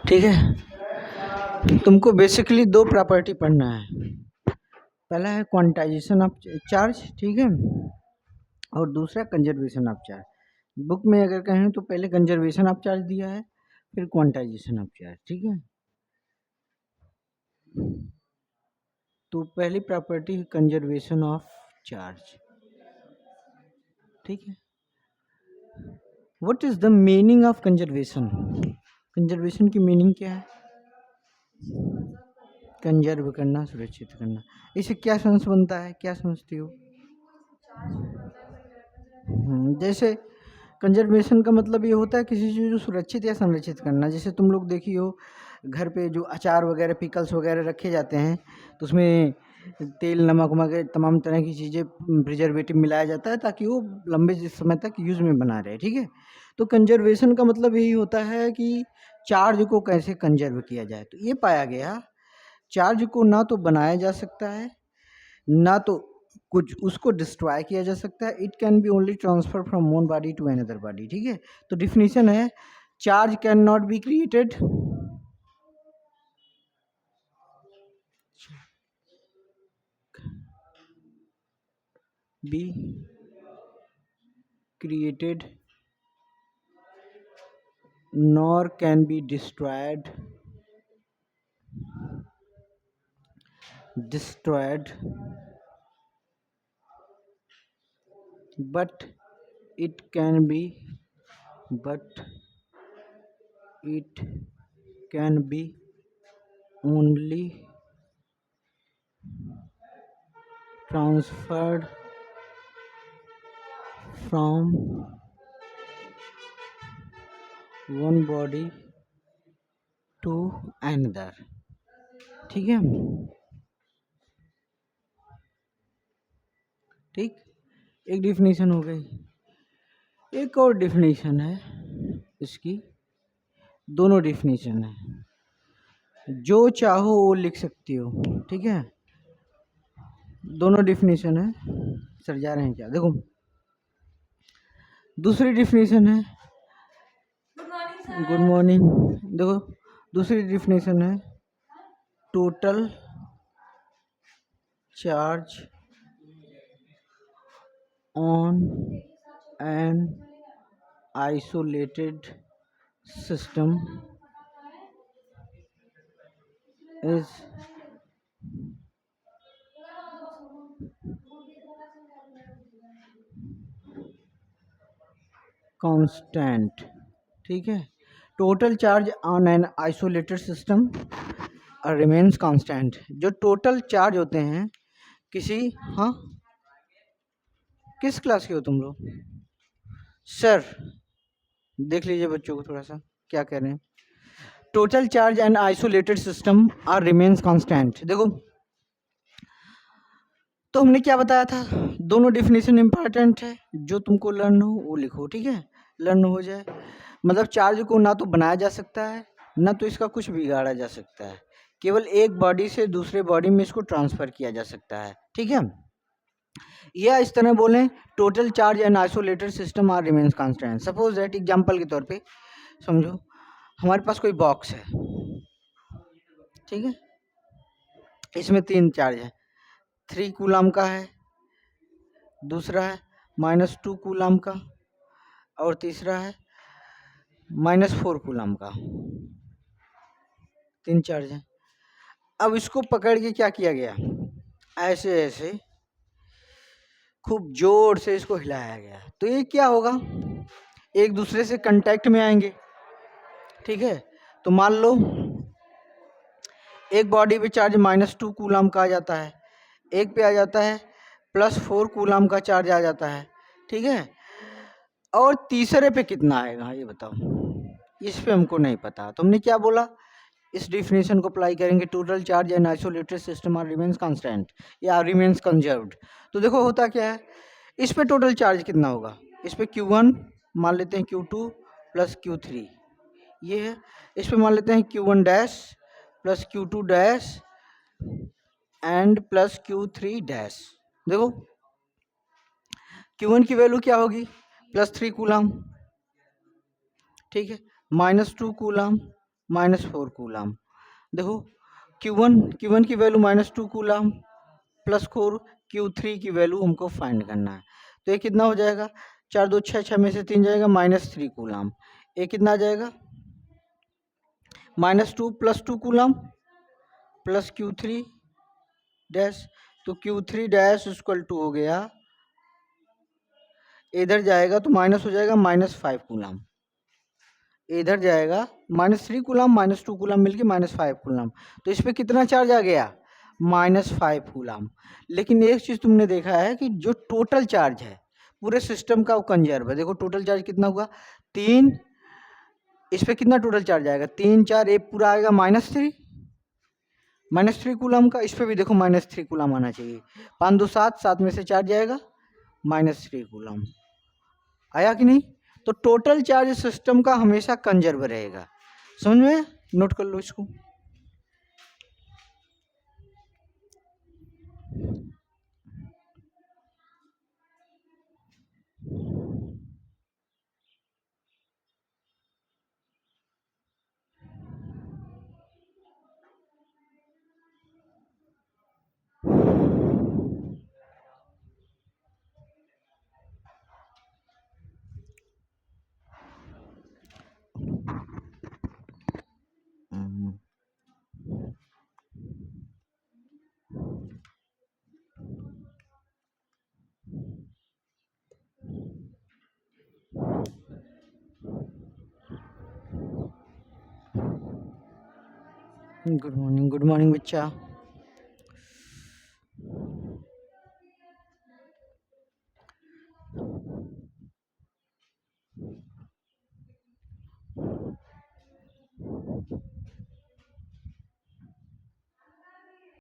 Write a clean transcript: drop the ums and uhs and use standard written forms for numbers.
ठीक है, तुमको बेसिकली दो प्रॉपर्टी पढ़ना है। पहला है क्वांटाइजेशन ऑफ चार्ज, ठीक है, और दूसरा कंजर्वेशन ऑफ चार्ज। बुक में अगर कहें तो पहले कंजर्वेशन ऑफ चार्ज दिया है, फिर क्वांटाइजेशन ऑफ चार्ज, ठीक है। तो पहली प्रॉपर्टी है कंजर्वेशन ऑफ चार्ज, ठीक है। What is the meaning of conservation? Conservation की मीनिंग क्या है? कंजर्व करना, सुरक्षित करना। इसे क्या सेंस बनता है, क्या समझती हो? जैसे कंजर्वेशन का मतलब ये होता है किसी चीज़ को सुरक्षित या संरक्षित करना। जैसे तुम लोग देखी हो घर पे जो अचार वगैरह, पिकल्स वगैरह रखे जाते हैं, तो उसमें तेल, नमक वगैरह तमाम तरह की चीज़ें, प्रिजर्वेटिव मिलाया जाता है ताकि वो लंबे समय तक यूज़ में बना रहे, ठीक है। तो कंजर्वेशन का मतलब यही होता है कि चार्ज को कैसे कंजर्व किया जाए। तो ये पाया गया चार्ज को ना तो बनाया जा सकता है, ना तो कुछ उसको डिस्ट्रॉय किया जा सकता है। It can be only transfer from one body to another body, ठीक है। तो डिफिनीशन है charge can not be created, be created nor can be destroyed but it can be only transferred from one body to another, ठीक है। ठीक, एक definition हो गई। एक और डिफिनीशन है इसकी, दोनों डिफिनीशन है, जो चाहो वो लिख सकती हो, ठीक है। दोनों डिफिनीशन है। सर जा रहे हैं क्या? देखो दूसरी डिफिनीशन है, गुड मॉर्निंग। देखो दूसरी डिफिनीशन है total charge on an isolated system is constant, ठीक है। Total charge on an isolated system remains constant. जो टोटल चार्ज होते हैं किसी, हाँ किस क्लास के हो तुम लोग? सर देख लीजिए बच्चों को थोड़ा सा क्या कह रहे हैं। Total charge and isolated system are remains constant. देखो तो हमने क्या बताया था, दोनों डिफिनेशन इंपॉर्टेंट है, जो तुमको लर्न हो वो लिखो, ठीक है। लर्न हो जाए मतलब चार्ज को ना तो बनाया जा सकता है, ना तो इसका कुछ बिगाड़ा जा सकता है, केवल एक बॉडी से दूसरे बॉडी में इसको ट्रांसफर किया जा सकता है, ठीक है। या इस तरह बोलें total charge and isolated system are remains constant. Suppose that example के तौर पे समझो हमारे पास कोई बॉक्स है, ठीक है, इसमें 3 चार्ज है, 3 कूलम का है, दूसरा है -2 कूलम का, और तीसरा है -4 कूलम का। 3 चार्ज है। अब इसको पकड़ के क्या किया गया, ऐसे ऐसे खूब जोर से इसको हिलाया गया, तो ये क्या होगा, एक दूसरे से कांटेक्ट में आएंगे, ठीक है। तो मान लो एक बॉडी पे चार्ज -2 कूलम का आ जाता है, एक पे आ जाता है +4 कूलम का चार्ज आ जाता है, ठीक है। और तीसरे पे कितना आएगा ये बताओ, इस पे हमको नहीं पता। तुमने क्या बोला, इस डिफिनेशन को अप्लाई करेंगे total charge and isolated system are remains constant या रिमेन्स कंजर्व्ड। तो देखो होता क्या है, इस पे टोटल चार्ज कितना होगा, इस पे Q1 मान लेते हैं Q2 + Q3 ये है, इस पे मान लेते हैं Q1 dash + Q2 dash and + Q3 dash. देखो Q1 की वैल्यू क्या होगी, +3 कूलम, ठीक है, -2 कूलम, -4 कूलम। देखो Q1 की वैल्यू -2 कूलम +4, Q3 की वैल्यू हमको फाइंड करना है। तो ये कितना हो जाएगा, 4 2 6, 6 में से 3 जाएगा, -3 कूलम। ये कितना आ जाएगा, -2 +2 कूलम प्लस Q3 डैश। तो Q3 डैश इक्वल टू हो गया, इधर जाएगा तो माइनस हो जाएगा -5 कूलम, इधर जाएगा -3 कूलम -2 कूलम मिलके -5 कूलम। तो इस पे कितना चार्ज आ गया, -5 कूलम। लेकिन एक चीज तुमने देखा है कि जो टोटल चार्ज है पूरे सिस्टम का वो कंजर्व है। देखो टोटल चार्ज कितना हुआ, 3, इस पे कितना टोटल चार्ज आएगा, 3 4, एक पूरा आएगा -3 कूलम का। इस पे भी देखो -3 कूलम आना चाहिए, 5 2 7, 7 में से 4 जाएगा, -3 कूलम आया कि नहीं। तो टोटल चार्ज सिस्टम का हमेशा कंजर्व रहेगा, समझ में, नोट कर लो इसको। गुड मॉर्निंग बच्चा।